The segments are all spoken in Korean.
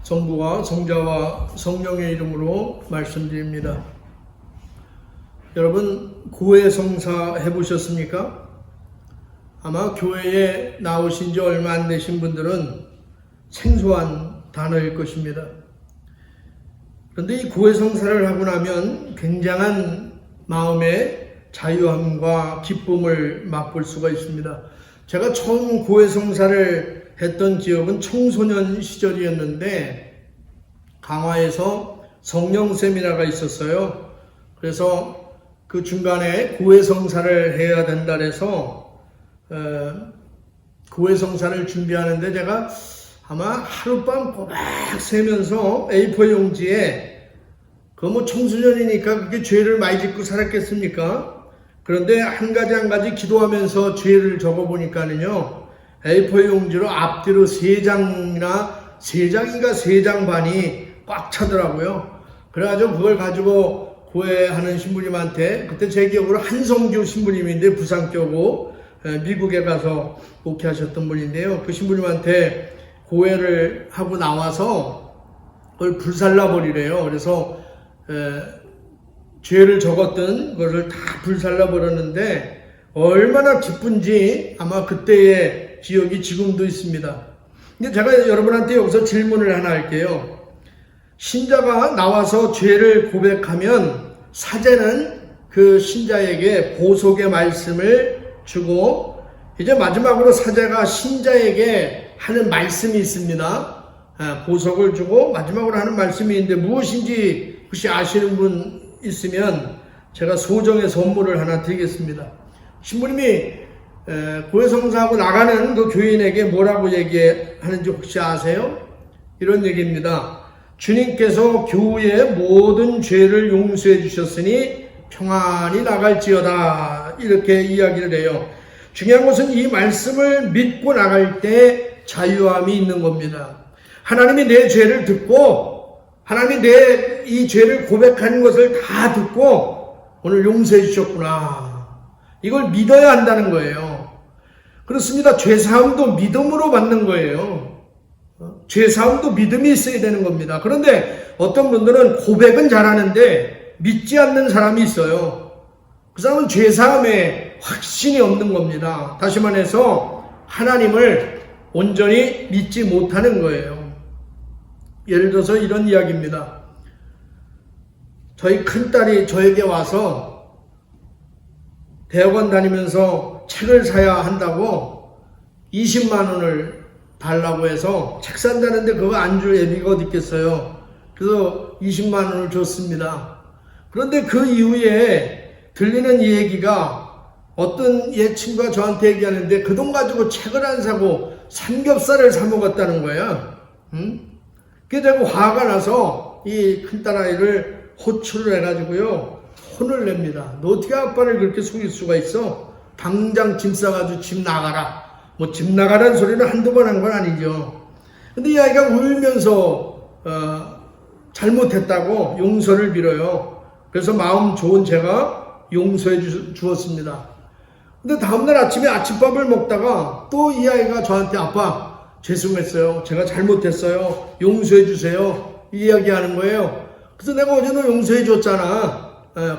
성부와 성자와 성령의 이름으로 말씀드립니다. 여러분, 고해성사 해보셨습니까? 아마 교회에 나오신 지 얼마 안 되신 분들은 생소한 단어일 것입니다. 그런데 이 고해성사를 하고 나면 굉장한 마음의 자유함과 기쁨을 맛볼 수가 있습니다. 제가 처음 고해성사를 했던 기억은 청소년 시절이었는데 강화에서 성령세미나가 있었어요. 그래서 그 중간에 고해성사를 해야 된다 해서 고해성사를 준비하는데 제가 아마 하룻밤 꼬박 새면서 A4 용지에 그 뭐 청소년이니까 그렇게 죄를 많이 짓고 살았겠습니까? 그런데 한 가지 기도하면서 죄를 적어보니까는요, A4 용지로 앞뒤로 3장인가 3장 반이 꽉 차더라고요. 그래가지고 그걸 가지고 고해하는 신부님한테, 그때 제 기억으로 한성규 신부님인데 부산교고 미국에 가서 목회하셨던 분인데요. 그 신부님한테 고해를 하고 나와서 그걸 불살라 버리래요. 그래서 죄를 적었던 것을 다 불살라 버렸는데 얼마나 기쁜지 아마 그때의 기억이 지금도 있습니다. 근데 제가 여러분한테 여기서 질문을 하나 할게요. 신자가 나와서 죄를 고백하면 사제는 그 신자에게 보속의 말씀을 주고, 이제 마지막으로 사제가 신자에게 하는 말씀이 있습니다. 보석을 주고 마지막으로 하는 말씀이 있는데 무엇인지 혹시 아시는 분 있으면 제가 소정의 선물을 하나 드리겠습니다. 신부님이 고해성사하고 나가는 그 교인에게 뭐라고 얘기하는지 혹시 아세요? 이런 얘기입니다. 주님께서 교우의 모든 죄를 용서해 주셨으니 평안히 나갈지어다, 이렇게 이야기를 해요. 중요한 것은 이 말씀을 믿고 나갈 때 자유함이 있는 겁니다. 하나님이 내 죄를 듣고, 하나님이 내 이 죄를 고백하는 것을 다 듣고 오늘 용서해 주셨구나, 이걸 믿어야 한다는 거예요. 그렇습니다. 죄사함도 믿음으로 받는 거예요. 죄사함도 믿음이 있어야 되는 겁니다. 그런데 어떤 분들은 고백은 잘하는데 믿지 않는 사람이 있어요. 그 사람은 죄사함에 확신이 없는 겁니다. 다시 말해서 하나님을 온전히 믿지 못하는 거예요. 예를 들어서 이런 이야기입니다. 저희 큰딸이 저에게 와서 대학원 다니면서 책을 사야 한다고 20만 원을 달라고 해서 책 산다는데 그거 안 줄 애비가 어디 있겠어요. 그래서 20만 원을 줬습니다. 그런데 그 이후에 들리는 이 얘기가, 어떤 옛 친구가 저한테 얘기하는데 그 돈 가지고 책을 안 사고 삼겹살을 사 먹었다는 거야. 그게 되고 화가 나서 이 큰딸아이를 호출을 해가지고요, 혼을 냅니다. 너 어떻게 아빠를 그렇게 속일 수가 있어? 당장 짐 싸가지고 집 나가라. 뭐 집 나가라는 소리는 한두 번 한 건 아니죠. 근데 이 아이가 울면서 잘못했다고 용서를 빌어요. 그래서 마음 좋은 제가 용서해 주었습니다. 근데 다음날 아침에 아침밥을 먹다가 또 이 아이가 저한테 아빠 죄송했어요. 제가 잘못했어요. 용서해 주세요. 이 이야기하는 거예요. 그래서 내가 어제는 용서해 줬잖아.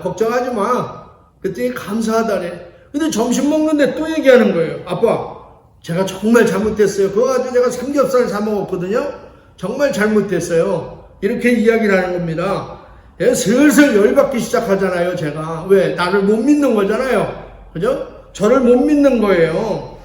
걱정하지 마. 그랬더니 감사하다래. 근데 점심 먹는데 또 얘기하는 거예요. 아빠, 제가 정말 잘못했어요. 그거 가지고 제가 삼겹살 사 먹었거든요. 정말 잘못했어요. 이렇게 이야기를 하는 겁니다. 슬슬 열받기 시작하잖아요, 제가. 왜? 나를 못 믿는 거잖아요. 그죠? 저를 못 믿는 거예요.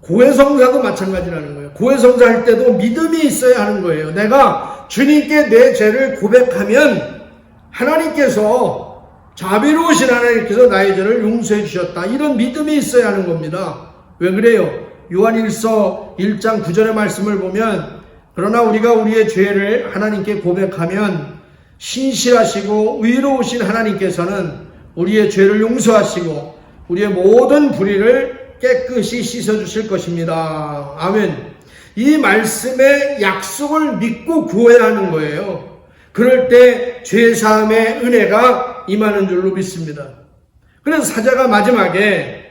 고해성사도 마찬가지라는 거예요. 고해성사 할 때도 믿음이 있어야 하는 거예요. 내가 주님께 내 죄를 고백하면 하나님께서, 자비로우신 하나님께서 나의 죄를 용서해 주셨다, 이런 믿음이 있어야 하는 겁니다. 왜 그래요? 요한일서 1장 9절의 말씀을 보면, 그러나 우리가 우리의 죄를 하나님께 고백하면 신실하시고 의로우신 하나님께서는 우리의 죄를 용서하시고 우리의 모든 불의를 깨끗이 씻어주실 것입니다. 아멘. 이 말씀의 약속을 믿고 구해야 하는 거예요. 그럴 때 죄사함의 은혜가 임하는 줄로 믿습니다. 그래서 사자가 마지막에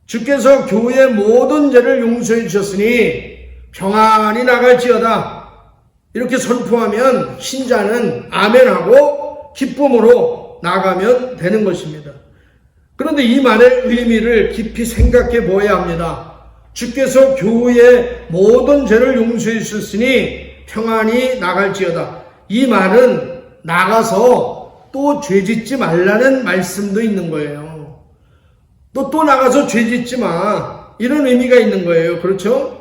주께서 교회의 모든 죄를 용서해 주셨으니 평안히 나갈지어다, 이렇게 선포하면 신자는 아멘하고 기쁨으로 나가면 되는 것입니다. 그런데 이 말의 의미를 깊이 생각해 보아야 합니다. 주께서 교회의 모든 죄를 용서해 주셨으니 평안히 나갈지어다. 이 말은 나가서 또 죄짓지 말라는 말씀도 있는 거예요. 또 나가서 죄짓지 마. 이런 의미가 있는 거예요. 그렇죠?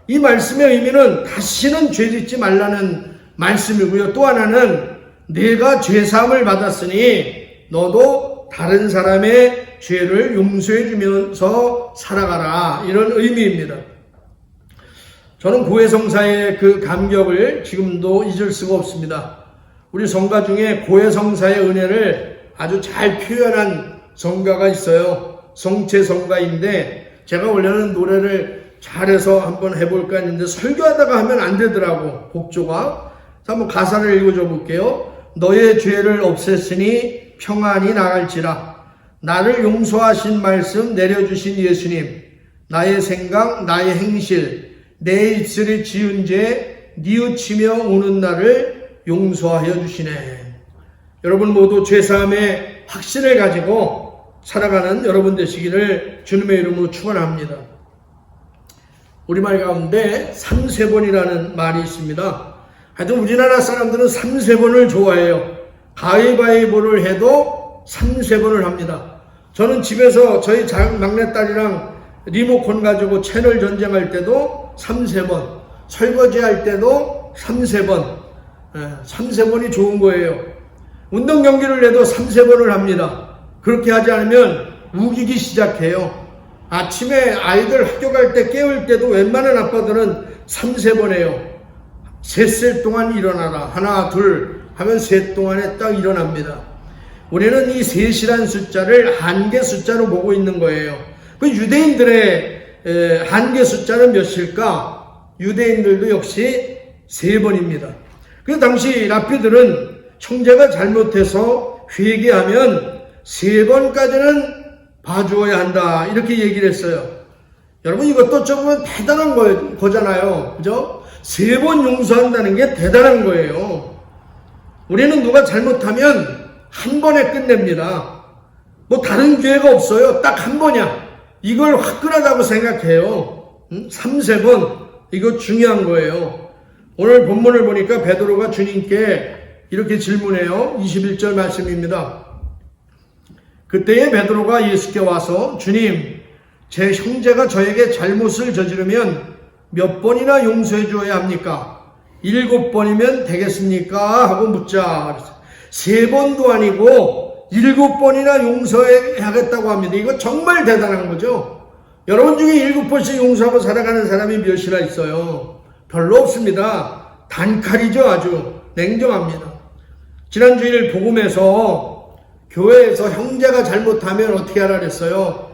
이 말씀의 의미는 다시는 죄짓지 말라는 말씀이고요. 또 하나는 내가 죄사함을 받았으니 너도 다른 사람의 죄를 용서해 주면서 살아가라. 이런 의미입니다. 저는 고해성사의 그 감격을 지금도 잊을 수가 없습니다. 우리 성가 중에 고해성사의 은혜를 아주 잘 표현한 성가가 있어요. 성체성가인데 제가 원래는 노래를 잘해서 한번 해볼까 했는데 설교하다가 하면 안 되더라고, 곡조가. 한번 가사를 읽어줘 볼게요. 너의 죄를 없앴으니 평안히 나갈지라. 나를 용서하신 말씀 내려주신 예수님. 나의 생각, 나의 행실, 내 입술에 지은 죄 뉘우치며 오는 나를 용서하여 주시네. 여러분 모두 죄사함의 확신을 가지고 살아가는 여러분 되시기를 주님의 이름으로 축원합니다. 우리말 가운데 3세번이라는 말이 있습니다. 하여튼 우리나라 사람들은 3세번을 좋아해요. 가위바위보를 해도 3세번을 합니다. 저는 집에서 저희 막내딸이랑 리모컨 가지고 채널 전쟁할 때도 3세번, 설거지할 때도 3세번, 3세번이 좋은 거예요. 운동 경기를 해도 3세번을 합니다. 그렇게 하지 않으면 우기기 시작해요. 아침에 아이들 학교 갈 때 깨울 때도 웬만한 아빠들은 3세번 해요. 셋 동안 일어나라. 하나, 둘 하면 셋 동안에 딱 일어납니다. 우리는 이 셋이란 숫자를 한계 숫자로 보고 있는 거예요. 그 유대인들의 한계 숫자는 몇일까? 유대인들도 역시 3번입니다. 그 당시 랍비들은 형제가 잘못해서 회개하면 3번까지는 봐주어야 한다. 이렇게 얘기를 했어요. 여러분 이것도 조금 대단한 거잖아요. 그죠? 3번 용서한다는 게 대단한 거예요. 우리는 누가 잘못하면 한 번에 끝냅니다. 뭐 다른 기회가 없어요. 딱 한 번이야. 이걸 화끈하다고 생각해요. 3세번 이거 중요한 거예요. 오늘 본문을 보니까 베드로가 주님께 이렇게 질문해요. 21절 말씀입니다. 그때에 베드로가 예수께 와서 주님, 제 형제가 저에게 잘못을 저지르면 몇 번이나 용서해 주어야 합니까? 7번이면 되겠습니까? 하고 묻자. 3번도 아니고 7번이나 용서해야겠다고 합니다. 이거 정말 대단한 거죠. 여러분 중에 7번씩 용서하고 살아가는 사람이 몇이나 있어요? 별로 없습니다. 단칼이죠. 아주 냉정합니다. 지난 주일 복음에서 교회에서 형제가 잘못하면 어떻게 하라 그랬어요?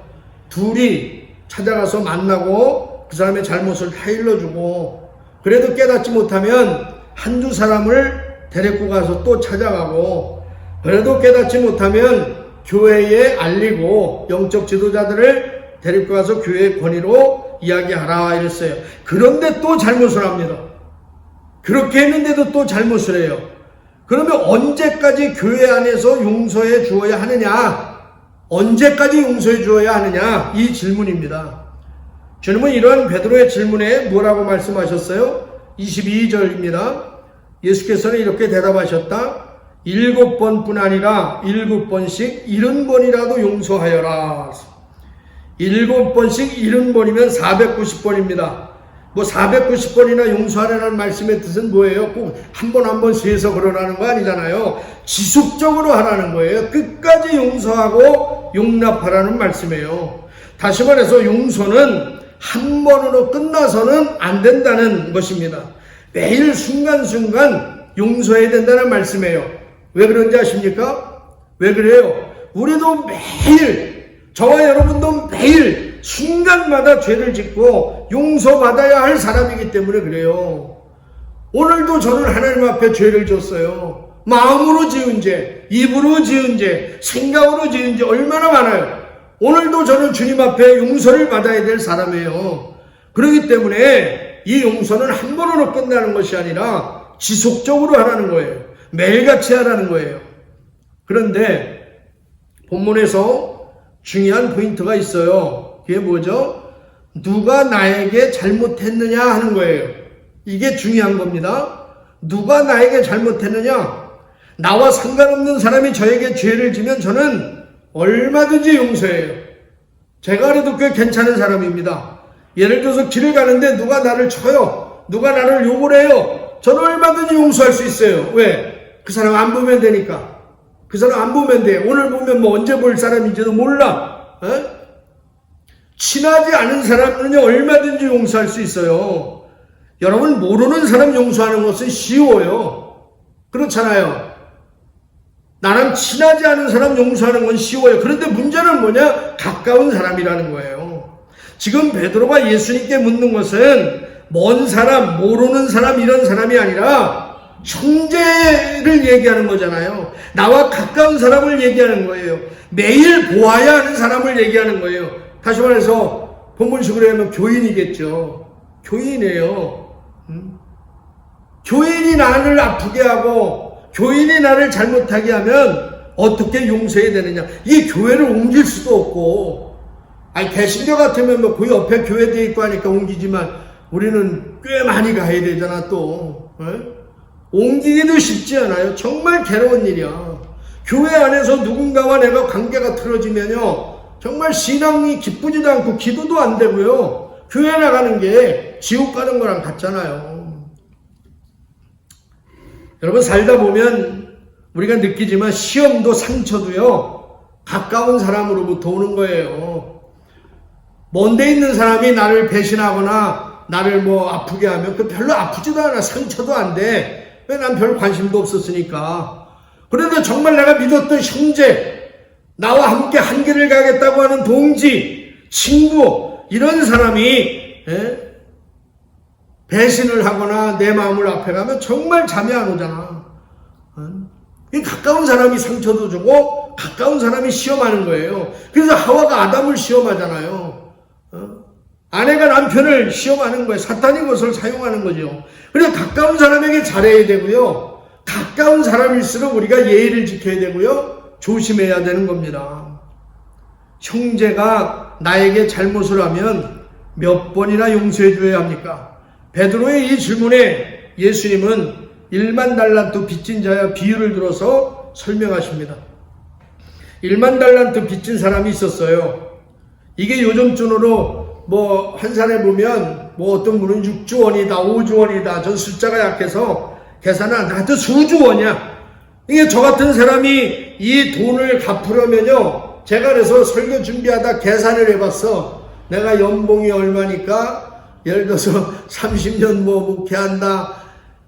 둘이 찾아가서 만나고 그 사람의 잘못을 다 일러주고, 그래도 깨닫지 못하면 한두 사람을 데리고 가서 또 찾아가고, 그래도 깨닫지 못하면 교회에 알리고 영적 지도자들을 데리고 가서 교회의 권위로 이야기하라 이랬어요. 그런데 또 잘못을 합니다. 그렇게 했는데도 또 잘못을 해요. 그러면 언제까지 교회 안에서 용서해 주어야 하느냐? 언제까지 용서해 주어야 하느냐? 이 질문입니다. 주님은 이러한 베드로의 질문에 뭐라고 말씀하셨어요? 22절입니다. 예수께서는 이렇게 대답하셨다. 7번뿐 아니라 7번씩 70번이라도 용서하여라. 7번씩 70번이면 490번입니다. 뭐 490번이나 용서하라는 말씀의 뜻은 뭐예요? 꼭 한 번 한 번 세서 그러라는 거 아니잖아요. 지속적으로 하라는 거예요. 끝까지 용서하고 용납하라는 말씀이에요. 다시 말해서 용서는 한 번으로 끝나서는 안 된다는 것입니다. 매일 순간순간 용서해야 된다는 말씀이에요. 왜 그런지 아십니까? 왜 그래요? 우리도 매일, 저와 여러분도 매일 순간마다 죄를 짓고 용서받아야 할 사람이기 때문에 그래요. 오늘도 저는 하나님 앞에 죄를 졌어요. 마음으로 지은 죄, 입으로 지은 죄, 생각으로 지은 죄 얼마나 많아요. 오늘도 저는 주님 앞에 용서를 받아야 될 사람이에요. 그렇기 때문에 이 용서는 한 번으로 끝나는 것이 아니라 지속적으로 하라는 거예요. 매일같이 하라는 거예요. 그런데 본문에서 중요한 포인트가 있어요. 그게 뭐죠? 누가 나에게 잘못했느냐 하는 거예요. 이게 중요한 겁니다. 누가 나에게 잘못했느냐? 나와 상관없는 사람이 저에게 죄를 지면 저는 얼마든지 용서해요. 제가 그래도 꽤 괜찮은 사람입니다. 예를 들어서 길을 가는데 누가 나를 쳐요. 누가 나를 욕을 해요. 저는 얼마든지 용서할 수 있어요. 왜? 그 사람 안 보면 되니까. 그 사람 안 보면 돼. 오늘 보면 뭐 언제 볼 사람인지도 몰라. 친하지 않은 사람은요 얼마든지 용서할 수 있어요. 여러분 모르는 사람 용서하는 것은 쉬워요. 그렇잖아요. 나랑 친하지 않은 사람 용서하는 건 쉬워요. 그런데 문제는 뭐냐? 가까운 사람이라는 거예요. 지금 베드로가 예수님께 묻는 것은 먼 사람, 모르는 사람 이런 사람이 아니라 형제를 얘기하는 거잖아요. 나와 가까운 사람을 얘기하는 거예요. 매일 보아야 하는 사람을 얘기하는 거예요. 다시 말해서 본문식으로 하면 교인이겠죠. 교인이에요. 교인이 나를 아프게 하고 교인이 나를 잘못하게 하면 어떻게 용서해야 되느냐. 이 교회를 옮길 수도 없고, 아니 개신교 같으면 뭐 그 옆에 교회돼 있고 하니까 옮기지만 우리는 꽤 많이 가야 되잖아 또. 옮기기도 쉽지 않아요. 정말 괴로운 일이야. 교회 안에서 누군가와 내가 관계가 틀어지면요 정말 신앙이 기쁘지도 않고 기도도 안 되고요. 교회 나가는 게 지옥 가는 거랑 같잖아요. 여러분 살다 보면 우리가 느끼지만 시험도 상처도요 가까운 사람으로부터 오는 거예요. 먼데 있는 사람이 나를 배신하거나 나를 뭐 아프게 하면 그 별로 아프지도 않아. 상처도 안 돼. 왜? 난 별 관심도 없었으니까. 그런데 정말 내가 믿었던 형제, 나와 함께 한길을 가겠다고 하는 동지, 친구 이런 사람이 배신을 하거나 내 마음을 앞에 가면 정말 잠이 안 오잖아. 이 가까운 사람이 상처도 주고 가까운 사람이 시험하는 거예요. 그래서 하와가 아담을 시험하잖아요. 아내가 남편을 시험하는 거예요. 사탄이 그것을 사용하는 거죠. 그래서 가까운 사람에게 잘해야 되고요. 가까운 사람일수록 우리가 예의를 지켜야 되고요. 조심해야 되는 겁니다. 형제가 나에게 잘못을 하면 몇 번이나 용서해 줘야 합니까? 베드로의 이 질문에 예수님은 1만 달란트 빚진 자의 비유를 들어서 설명하십니다. 1만 달란트 빚진 사람이 있었어요. 이게 요즘 돈으로 뭐 한 살에 보면 뭐 어떤 분은 6조 원이다 5조 원이다. 전 숫자가 약해서 계산은 안 돼. 하여튼 수조 원이야. 이게 저 같은 사람이 이 돈을 갚으려면요 제가 그래서 설교 준비하다 계산을 해봤어. 내가 연봉이 얼마니까 예를 들어서 30년 뭐 목회한다.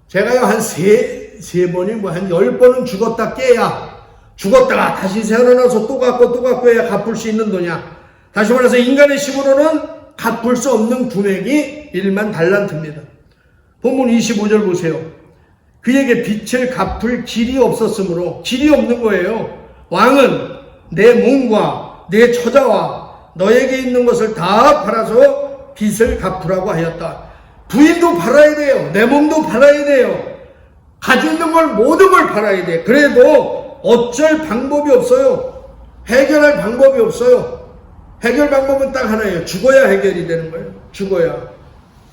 제가요 한 세 번이 뭐 한 10번은 죽었다 깨야 죽었다가 다시 태어나서 또 갚고 해야 갚을 수 있는 돈이야. 다시 말해서 인간의 힘으로는 갚을 수 없는 금액이 1만 달란트입니다. 본문 25절 보세요. 그에게 빚을 갚을 길이 없었으므로, 길이 없는 거예요. 왕은 내 몸과 내 처자와 너에게 있는 것을 다 팔아서 빚을 갚으라고 하였다. 부인도 팔아야 돼요. 내 몸도 팔아야 돼요. 가지고 있는 걸 모든 걸 팔아야 돼. 그래도 어쩔 방법이 없어요. 해결할 방법이 없어요. 해결 방법은 딱 하나예요. 죽어야 해결이 되는 거예요. 죽어야.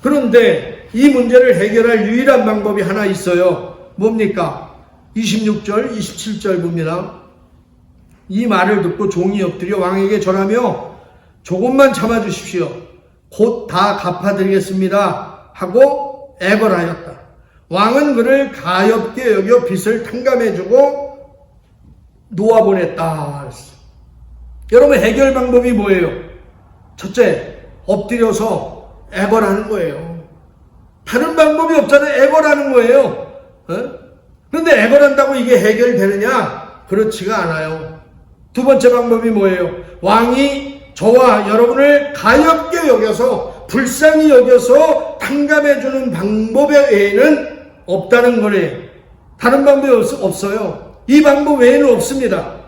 그런데 이 문제를 해결할 유일한 방법이 하나 있어요. 뭡니까? 26절, 27절 봅니다. 이 말을 듣고 종이 엎드려 왕에게 절하며 조금만 참아주십시오. 곧 다 갚아드리겠습니다. 하고 애걸하였다. 왕은 그를 가엾게 여겨 빚을 탕감해주고 놓아보냈다. 여러분 해결 방법이 뭐예요? 첫째, 엎드려서 애걸하는 거예요. 다른 방법이 없잖아요. 애걸하는 거예요. 그런데 애걸한다고 이게 해결되느냐? 그렇지가 않아요. 두 번째 방법이 뭐예요? 왕이 저와 여러분을 가엾게 여겨서 불쌍히 여겨서 탕감해주는 방법 외에는 없다는 거래요. 다른 방법이 없어요. 이 방법 외에는 없습니다.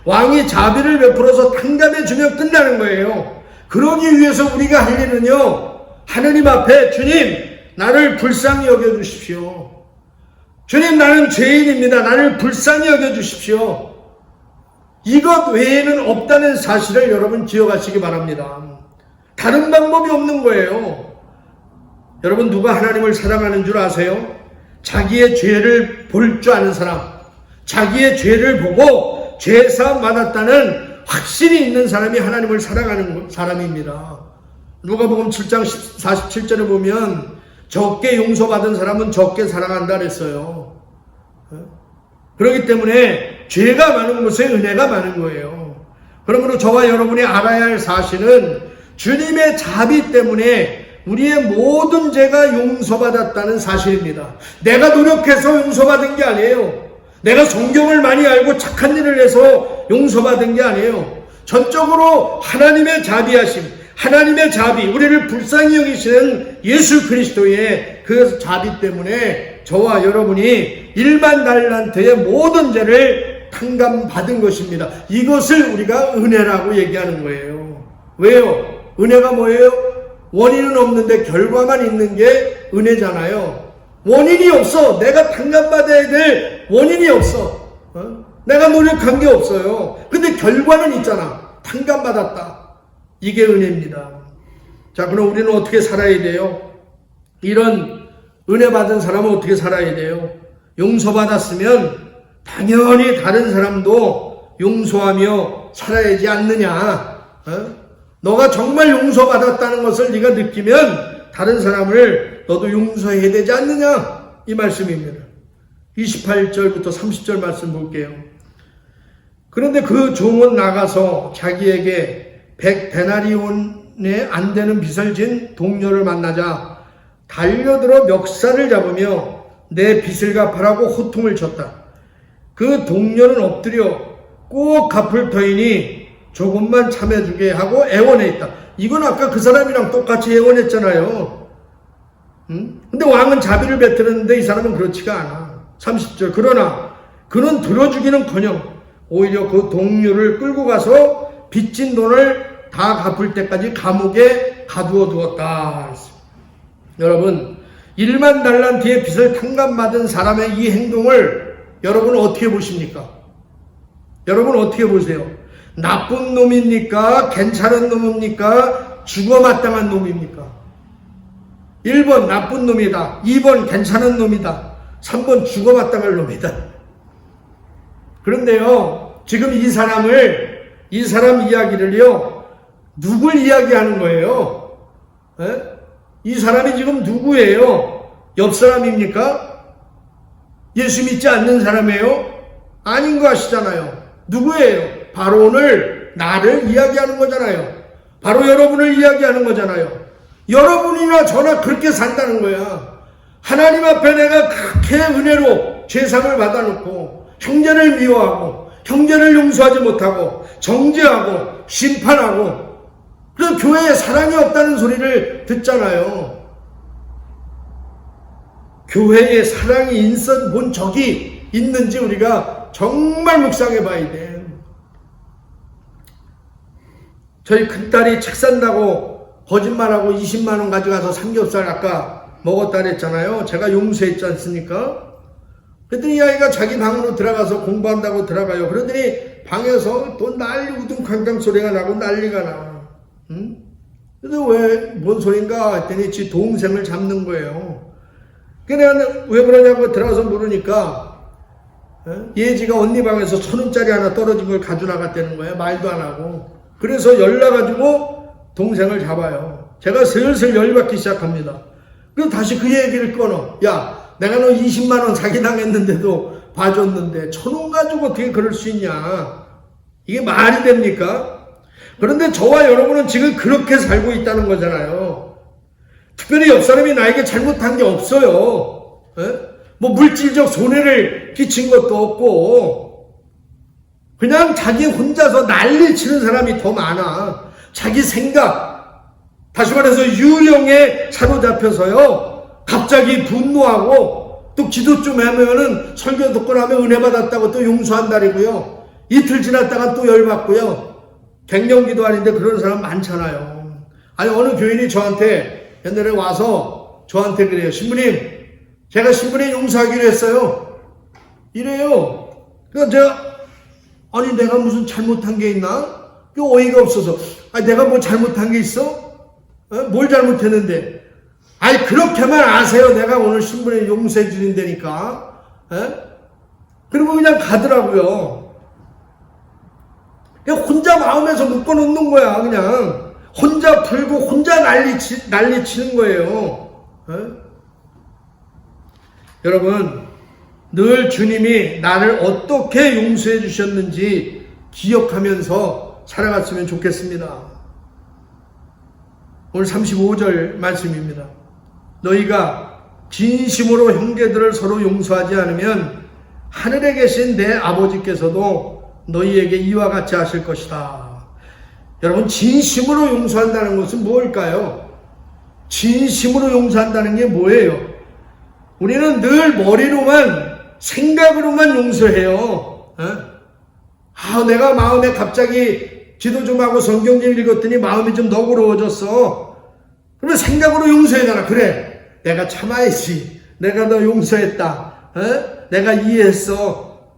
왕이 자비를 베풀어서 탕감해주면 끝나는 거예요. 그러기 위해서 우리가 할 일은요, 하느님 앞에 주님 나를 불쌍히 여겨주십시오. 주님, 나는 죄인입니다. 나를 불쌍히 여겨주십시오. 이것 외에는 없다는 사실을 여러분 기억하시기 바랍니다. 다른 방법이 없는 거예요. 여러분, 누가 하나님을 사랑하는 줄 아세요? 자기의 죄를 볼 줄 아는 사람, 자기의 죄를 보고 죄사함 받았다는 확신이 있는 사람이 하나님을 사랑하는 사람입니다. 누가복음 7장 47절에 보면 적게 용서받은 사람은 적게 사랑한다 그랬어요. 그렇기 때문에 죄가 많은 곳에 은혜가 많은 거예요. 그러므로 저와 여러분이 알아야 할 사실은 주님의 자비 때문에 우리의 모든 죄가 용서받았다는 사실입니다. 내가 노력해서 용서받은 게 아니에요. 내가 성경을 많이 알고 착한 일을 해서 용서받은 게 아니에요. 전적으로 하나님의 자비하심, 하나님의 자비, 우리를 불쌍히 여기시는 예수 그리스도의 그 자비 때문에 저와 여러분이 1만 달란트의 모든 죄를 탕감받은 것입니다. 이것을 우리가 은혜라고 얘기하는 거예요. 왜요? 은혜가 뭐예요? 원인은 없는데 결과만 있는 게 은혜잖아요. 원인이 없어. 내가 탕감받아야 될 원인이 없어. 내가 노력한 게 없어요. 근데 결과는 있잖아. 탕감받았다. 이게 은혜입니다. 자, 그럼 우리는 어떻게 살아야 돼요? 이런 은혜 받은 사람은 어떻게 살아야 돼요? 용서받았으면 당연히 다른 사람도 용서하며 살아야지 않느냐? 너가 정말 용서받았다는 것을 네가 느끼면 다른 사람을 너도 용서해야 되지 않느냐? 이 말씀입니다. 28절부터 30절 말씀 볼게요. 그런데 그 종은 나가서 자기에게 100데나리온에 안 되는 빚을 진 동료를 만나자 달려들어 멱살을 잡으며 내 빚을 갚으라고 호통을 쳤다. 그 동료는 엎드려 꼭 갚을 터이니 조금만 참아주게 하고 애원했다. 이건 아까 그 사람이랑 똑같이 애원했잖아요. 근데 왕은 자비를 베푸는데 이 사람은 그렇지가 않아. 30절. 그러나 그는 들어주기는커녕 오히려 그 동료를 끌고 가서 빚진 돈을 다 갚을 때까지 감옥에 가두어 두었다. 여러분, 1만 달란트의 빚을 탕감받은 사람의 이 행동을 여러분 어떻게 보십니까? 여러분 어떻게 보세요? 나쁜 놈입니까? 괜찮은 놈입니까? 죽어마땅한 놈입니까? 1번 나쁜 놈이다. 2번 괜찮은 놈이다. 3번 죽어마땅할 놈이다. 그런데요, 지금 이 사람 이야기를요, 누굴 이야기하는 거예요? 이 사람이 지금 누구예요? 옆 사람입니까? 예수 믿지 않는 사람이에요? 아닌 거 아시잖아요. 누구예요? 바로 오늘 나를 이야기하는 거잖아요. 바로 여러분을 이야기하는 거잖아요. 여러분이나 저나 그렇게 산다는 거야. 하나님 앞에 내가 그렇게 은혜로 죄상을 받아놓고 형제를 미워하고 형제를 용서하지 못하고 정죄하고 심판하고 그래서 교회에 사랑이 없다는 소리를 듣잖아요. 교회에 사랑이 있어 본 적이 있는지 우리가 정말 묵상해 봐야 돼. 저희 큰딸이 책 산다고 거짓말하고 20만 원 가져가서 삼겹살 아까 먹었다 그랬잖아요. 제가 용서했지 않습니까? 그랬더니 이 아이가 자기 방으로 들어가서 공부한다고 들어가요. 그러더니 방에서 또 난리 우등쾅쾅 소리가 나고 난리가 나. 그래서 왜 뭔 소린가 했더니 지 동생을 잡는 거예요. 그래서 내가 왜 그러냐고 들어가서 물으니까 얘지가 언니 방에서 1,000원짜리 하나 떨어진 걸 가져나갔다는 거예요. 말도 안 하고. 그래서 열나가지고 동생을 잡아요. 제가 슬슬 열받기 시작합니다. 그래서 다시 그 얘기를 끊어. 야, 내가 너 20만 원 사기당했는데도 봐줬는데 1,000원 가지고 어떻게 그럴 수 있냐. 이게 말이 됩니까? 그런데 저와 여러분은 지금 그렇게 살고 있다는 거잖아요. 특별히 옆 사람이 나에게 잘못한 게 없어요. 뭐 물질적 손해를 끼친 것도 없고 그냥 자기 혼자서 난리 치는 사람이 더 많아. 자기 생각, 다시 말해서 유령에 사로잡혀서요. 갑자기 분노하고 또 기도 좀 하면은 설교 듣고 나면 은혜 받았다고 또 용서한다리고요. 이틀 지났다가 또 열받고요. 갱년기도 아닌데 그런 사람 많잖아요. 아니 어느 교인이 저한테 옛날에 와서 저한테 그래요. 신부님, 제가 신분에 용서하기로 했어요. 이래요. 그러니까 제가 아니 내가 무슨 잘못한 게 있나? 어이가 없어서 내가 뭐 잘못한 게 있어? 뭘 잘못했는데? 아니 그렇게만 아세요. 내가 오늘 신분에 용서해 주린다니까. 그리고 그냥 가더라고요. 그냥 혼자 마음에서 묶어놓는 거야. 그냥 혼자 풀고 혼자 난리 치는 거예요. 여러분 늘 주님이 나를 어떻게 용서해 주셨는지 기억하면서 살아갔으면 좋겠습니다. 오늘 35절 말씀입니다. 너희가 진심으로 형제들을 서로 용서하지 않으면 하늘에 계신 내 아버지께서도 너희에게 이와 같이 하실 것이다. 여러분 진심으로 용서한다는 것은 무엇일까요? 진심으로 용서한다는 게 뭐예요? 우리는 늘 머리로만 생각으로만 용서해요. 내가 마음에 갑자기 기도 좀 하고 성경 좀 읽었더니 마음이 좀 너그러워졌어. 그러면 생각으로 용서해잖아. 그래 내가 참아야지. 내가 너 용서했다. 내가 이해했어.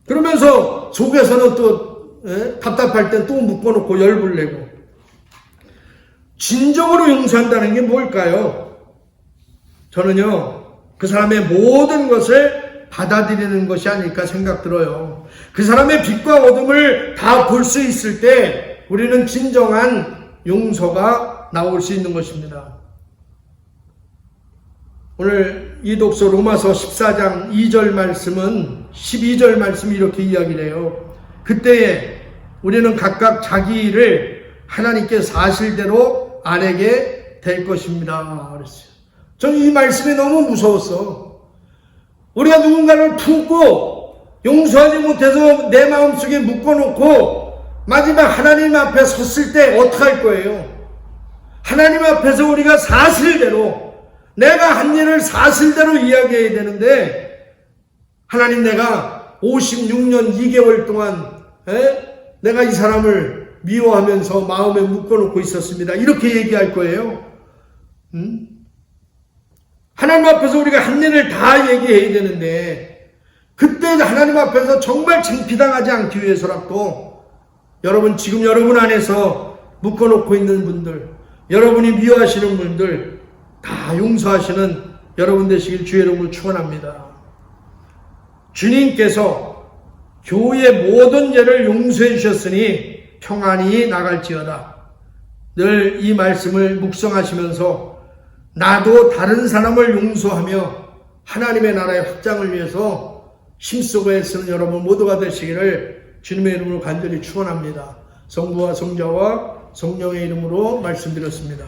그러면서 속에서는 또 답답할 땐 또 묶어놓고 열불 내고. 진정으로 용서한다는 게 뭘까요? 저는요 그 사람의 모든 것을 받아들이는 것이 아닐까 생각 들어요. 그 사람의 빛과 어둠을 다 볼 수 있을 때 우리는 진정한 용서가 나올 수 있는 것입니다. 오늘 이 독서 로마서 14장 2절 말씀은 12절 말씀이 이렇게 이야기를 해요. 그때에 우리는 각각 자기 일을 하나님께 사실대로 아내게 될 것입니다. 그랬어요. 저는 이 말씀이 너무 무서웠어. 우리가 누군가를 품고 용서하지 못해서 내 마음속에 묶어놓고 마지막 하나님 앞에 섰을 때 어떡할 거예요? 하나님 앞에서 우리가 사실대로 내가 한 일을 사실대로 이야기해야 되는데 하나님 내가 56년 2개월 동안 내가 이 사람을 미워하면서 마음에 묶어놓고 있었습니다. 이렇게 얘기할 거예요. 하나님 앞에서 우리가 한 일을 다 얘기해야 되는데 그때 하나님 앞에서 정말 창피당하지 않기 위해서라도 여러분 지금 여러분 안에서 묶어놓고 있는 분들 여러분이 미워하시는 분들 다 용서하시는 여러분 되시길 주의 이름으로 축원합니다. 주님께서 교회의 모든 죄를 용서해 주셨으니 평안히 나갈지어다. 늘 이 말씀을 묵상하시면서 나도 다른 사람을 용서하며 하나님의 나라의 확장을 위해서 힘쓰고 애쓰는 여러분 모두가 되시기를 주님의 이름으로 간절히 축원합니다. 성부와 성자와 성령의 이름으로 말씀드렸습니다.